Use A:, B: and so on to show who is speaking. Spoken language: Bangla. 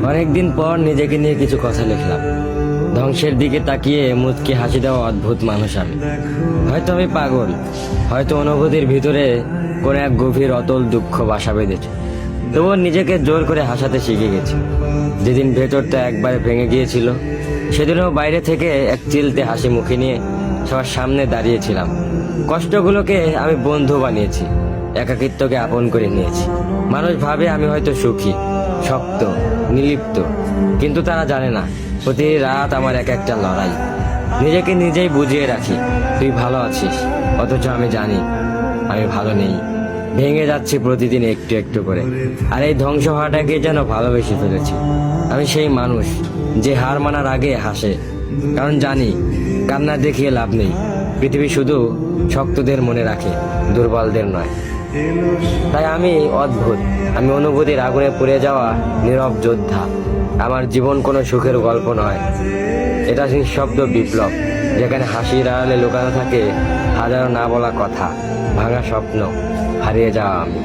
A: অনেকদিন পর নিজেকে নিয়ে কিছু কথা লিখলাম। ধ্বংসের দিকে তাকিয়ে মুচকি হাসি দেওয়া অদ্ভুত মানুষ আমি। হয়তো আমি পাগল, হয়তো অনুভূতির ভিতরে কোনো এক গভীর অতল দুঃখ বাসা বেঁধেছে। তবুও নিজেকে জোর করে হাসাতে শিখে গেছি। যেদিন ভেতরটা একবারে ভেঙে গিয়েছিল, সেদিনও বাইরে থেকে এক চিলতে হাসি মুখে নিয়ে সবার সামনে দাঁড়িয়েছিলাম। কষ্টগুলোকে আমি বন্ধু বানিয়েছি, একাকিত্বকে আপন করে নিয়েছি। মানুষ ভাবে আমি হয়তো সুখী, শক্ত, নির্লিপ্ত, কিন্তু তারা জানে না প্রতি রাত আমার এক একটা লড়াই। নিজেকে নিজেই বুঝিয়ে রাখি তুই ভালো আছিস, অথচ আমি জানি আমি ভালো নেই। ভেঙে যাচ্ছি প্রতিদিন একটু একটু করে, আর এই ধ্বংস হওয়াটাকে যেন ভালোবেসে ফেলেছি। আমি সেই মানুষ যে হার মানার আগে হাসে, কারণ জানি কান্না দেখিয়ে লাভ নেই। পৃথিবী শুধু শক্তদের মনে রাখে, দুর্বলদের নয়। তাই আমি অদ্ভুত, আমি অনুভূতির আগুনে পুড়ে যাওয়া নীরব যোদ্ধা। আমার জীবন কোনো সুখের গল্প নয়, এটা নিঃশব্দ বিপ্লব, যেখানে হাসির আড়ালে লুকানো থাকে হাজারো না বলা কথা, ভাঙা স্বপ্ন, হারিয়ে যাওয়া আমি।